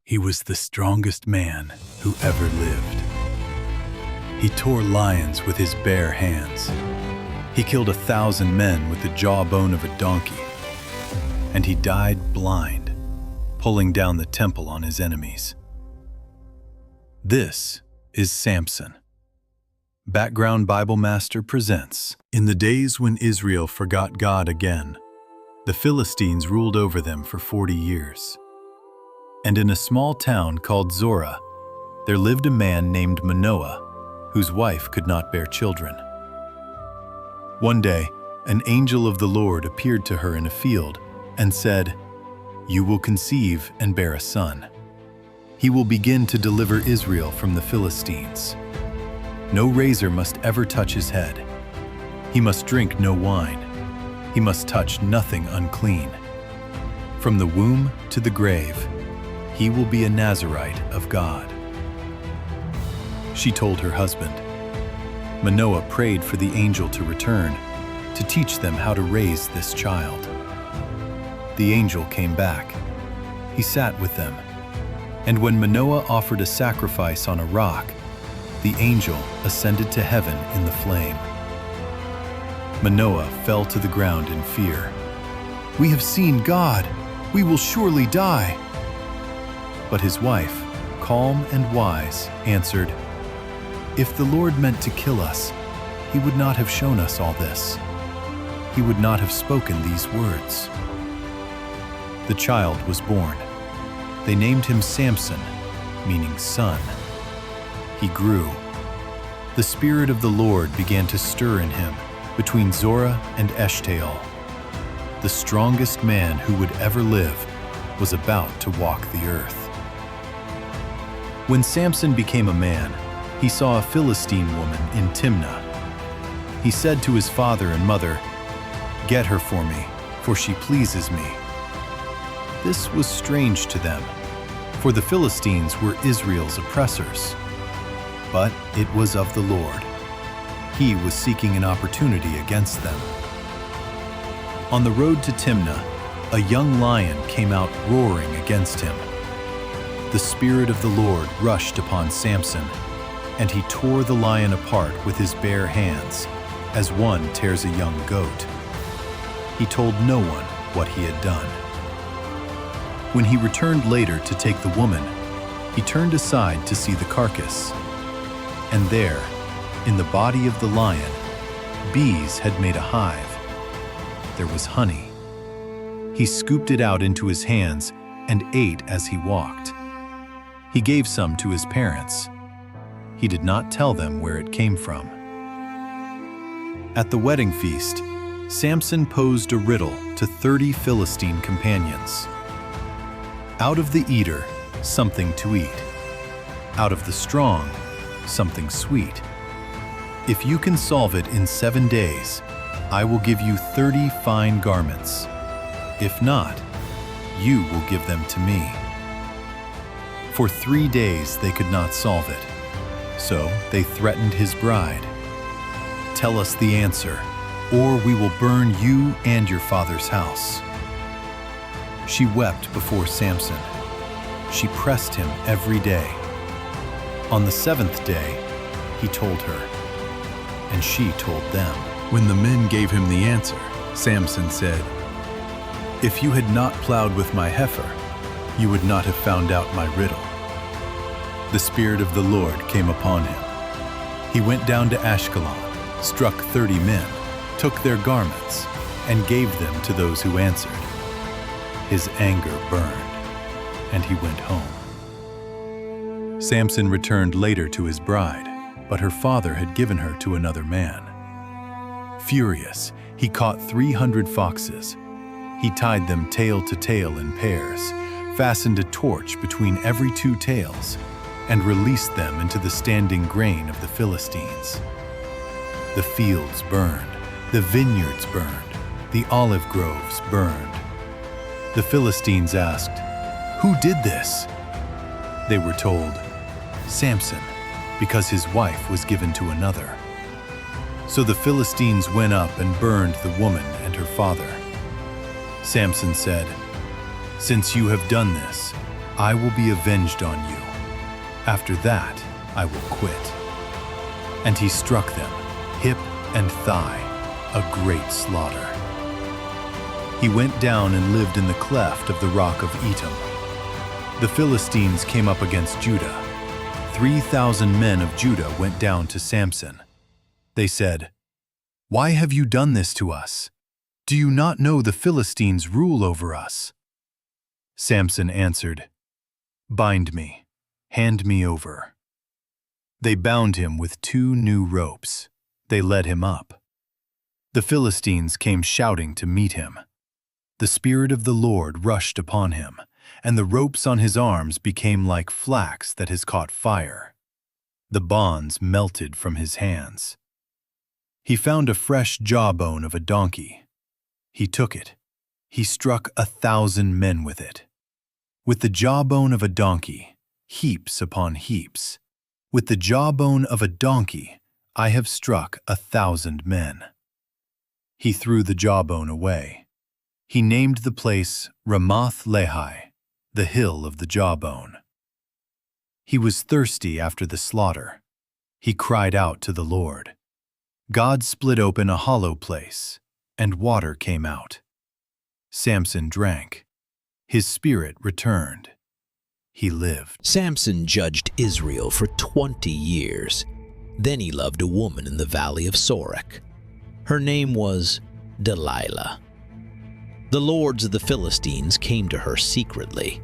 He was the strongest man who ever lived. He tore lions with his bare hands. He killed 1,000 men with the jawbone of a donkey. And he died blind, pulling down the temple on his enemies. This is Samson. Background Bible Master presents. In the days when Israel forgot God again, the Philistines ruled over them for 40 years. And in a small town called Zorah, there lived a man named Manoah, whose wife could not bear children. One day, an angel of the Lord appeared to her in a field and said, "You will conceive and bear a son. He will begin to deliver Israel from the Philistines. No razor must ever touch his head. He must drink no wine. He must touch nothing unclean. From the womb to the grave, he will be a Nazirite of God." She told her husband. Manoah prayed for the angel to return, to teach them how to raise this child. The angel came back. He sat with them. And when Manoah offered a sacrifice on a rock, the angel ascended to heaven in the flame. Manoah fell to the ground in fear. "We have seen God. We will surely die." But his wife, calm and wise, answered, "If the Lord meant to kill us, he would not have shown us all this. He would not have spoken these words." The child was born. They named him Samson, meaning son. He grew. The Spirit of the Lord began to stir in him between Zorah and Eshtaol. The strongest man who would ever live was about to walk the earth. When Samson became a man, he saw a Philistine woman in Timnah. He said to his father and mother, "Get her for me, for she pleases me." This was strange to them, for the Philistines were Israel's oppressors. But it was of the Lord. He was seeking an opportunity against them. On the road to Timnah, a young lion came out roaring against him. The Spirit of the Lord rushed upon Samson, and he tore the lion apart with his bare hands, as one tears a young goat. He told no one what he had done. When he returned later to take the woman, he turned aside to see the carcass. And there, in the body of the lion, bees had made a hive. There was honey. He scooped it out into his hands and ate as he walked. He gave some to his parents. He did not tell them where it came from. At the wedding feast, Samson posed a riddle to 30 Philistine companions. Out of the eater, something to eat. Out of the strong, something sweet. If you can solve it in 7 days, I will give you 30 fine garments. If not, you will give them to me. For 3 days they could not solve it, so they threatened his bride. "Tell us the answer, or we will burn you and your father's house." She wept before Samson. She pressed him every day. On the 7th day, he told her, and she told them. When the men gave him the answer, Samson said, "If you had not plowed with my heifer, you would not have found out my riddle." The Spirit of the Lord came upon him. He went down to Ashkelon, struck 30 men, took their garments, and gave them to those who answered. His anger burned, and he went home. Samson returned later to his bride, but her father had given her to another man. Furious, he caught 300 foxes. He tied them tail to tail in pairs, fastened a torch between every 2 tails, and released them into the standing grain of the Philistines. The fields burned, the vineyards burned, the olive groves burned. The Philistines asked, "Who did this?" They were told, "Samson, because his wife was given to another." So the Philistines went up and burned the woman and her father. Samson said, "Since you have done this, I will be avenged on you. After that, I will quit." And he struck them, hip and thigh, a great slaughter. He went down and lived in the cleft of the rock of Etam. The Philistines came up against Judah. 3,000 men of Judah went down to Samson. They said, "Why have you done this to us? Do you not know the Philistines rule over us?" Samson answered, "Bind me, hand me over." They bound him with 2 new ropes. They led him up. The Philistines came shouting to meet him. The Spirit of the Lord rushed upon him, and the ropes on his arms became like flax that has caught fire. The bonds melted from his hands. He found a fresh jawbone of a donkey. He took it. He struck 1,000 men with it. With the jawbone of a donkey, heaps upon heaps. With the jawbone of a donkey, I have struck 1,000 men. He threw the jawbone away. He named the place Ramoth-Lehi, the hill of the jawbone. He was thirsty after the slaughter. He cried out to the Lord. God split open a hollow place, and water came out. Samson drank. His spirit returned. He lived. Samson judged Israel for 20 years. Then he loved a woman in the valley of Sorek. Her name was Delilah. The lords of the Philistines came to her secretly.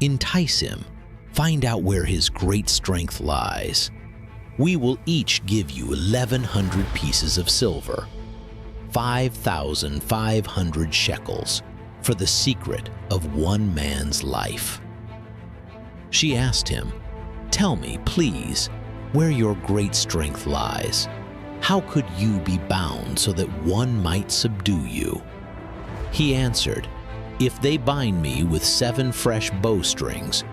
"Entice him. Find out where his great strength lies. We will each give you 1,100 pieces of silver, 5,500 shekels, for the secret of one man's life." She asked him, "Tell me, please, where your great strength lies. How could you be bound so that one might subdue you?" He answered, "If they bind me with 7 fresh bowstrings,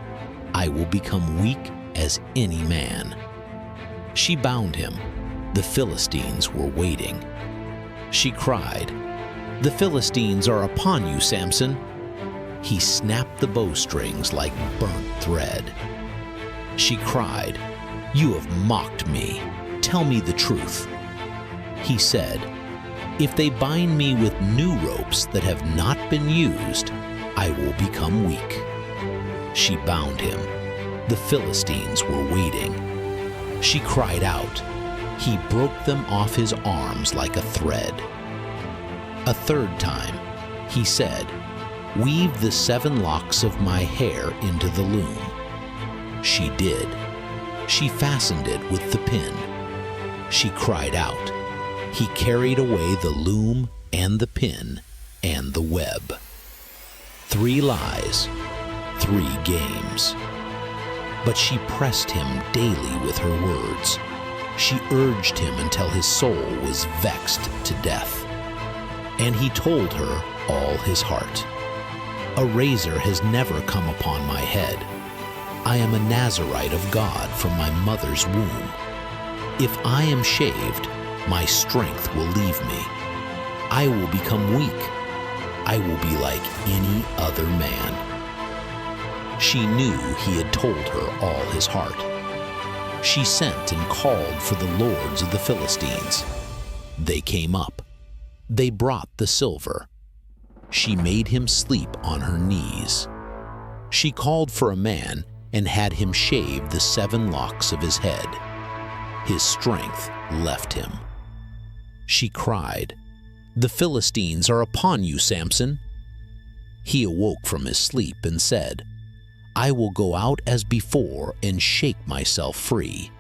I will become weak as any man." She bound him. The Philistines were waiting. She cried, "The Philistines are upon you, Samson." He snapped the bowstrings like burnt thread. She cried, "You have mocked me. Tell me the truth." He said, "If they bind me with new ropes that have not been used, I will become weak." She bound him. The Philistines were waiting. She cried out. He broke them off his arms like a thread. A third time, he said, "Weave the 7 locks of my hair into the loom." She did. She fastened it with the pin. She cried out. He carried away the loom and the pin and the web. 3 lies, 3 games. But she pressed him daily with her words. She urged him until his soul was vexed to death. And he told her all his heart. "A razor has never come upon my head. I am a Nazirite of God from my mother's womb. If I am shaved, my strength will leave me. I will become weak. I will be like any other man." She knew he had told her all his heart. She sent and called for the lords of the Philistines. They came up. They brought the silver. She made him sleep on her knees. She called for a man and had him shave the 7 locks of his head. His strength left him. She cried, "The Philistines are upon you, Samson." He awoke from his sleep and said, "I will go out as before and shake myself free."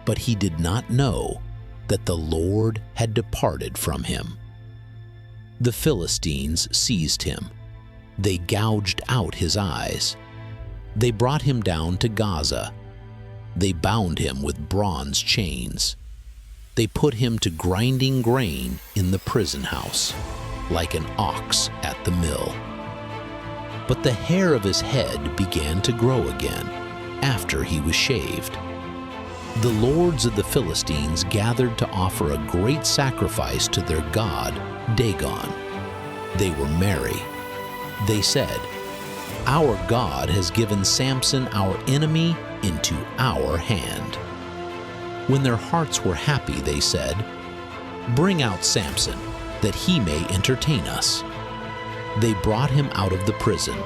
But he did not know that the Lord had departed from him. The Philistines seized him. They gouged out his eyes. They brought him down to Gaza. They bound him with bronze chains. They put him to grinding grain in the prison house, like an ox at the mill. But the hair of his head began to grow again after he was shaved. The lords of the Philistines gathered to offer a great sacrifice to their god, Dagon. They were merry. They said, Our God has given Samson, our enemy, into our hand." When their hearts were happy, they said, "Bring out Samson, that he may entertain us." They brought him out of the prison.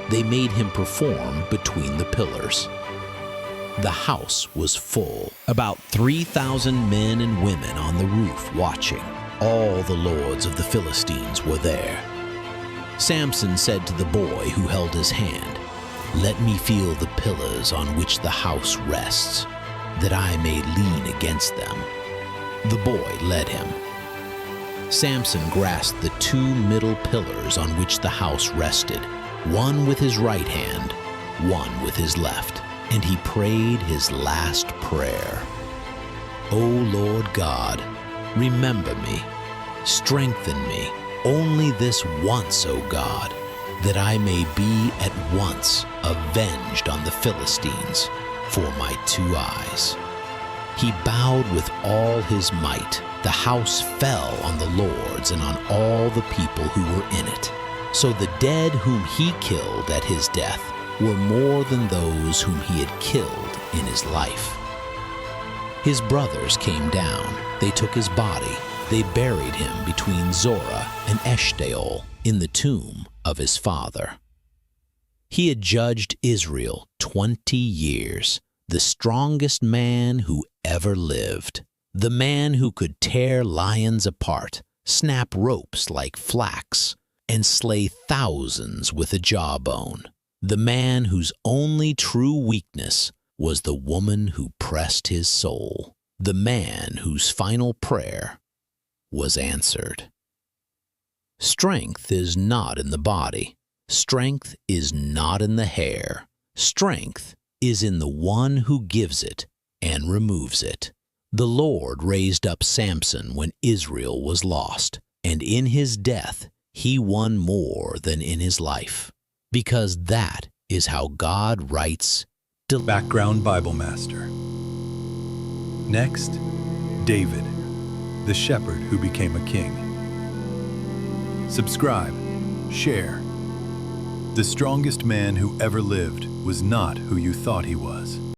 They made him perform between the pillars. The house was full, about 3,000 men and women on the roof watching. All the lords of the Philistines were there. Samson said to the boy who held his hand, "Let me feel the pillars on which the house rests, that I may lean against them." The boy led him. Samson grasped the 2 middle pillars on which the house rested, one with his right hand, one with his left, and he prayed his last prayer. "O Lord God, remember me, strengthen me, only this once, O God, that I may be at once avenged on the Philistines for my 2 eyes." He bowed with all his might. The house fell on the lords and on all the people who were in it. So the dead whom he killed at his death were more than those whom he had killed in his life. His brothers came down. They took his body. They buried him between Zorah and Eshtaol in the tomb of his father. He had judged Israel 20 years, the strongest man who ever lived, the man who could tear lions apart, snap ropes like flax, and slay thousands with a jawbone, the man whose only true weakness was the woman who pressed his soul, the man whose final prayer was answered. Strength is not in the body. Strength is not in the hair. Strength is in the one who gives it and removes it. The Lord raised up Samson when Israel was lost, and in his death he won more than in his life, because that is how God writes Background Bible Master. Next, David, the shepherd who became a king. Subscribe, share. The strongest man who ever lived was not who you thought he was.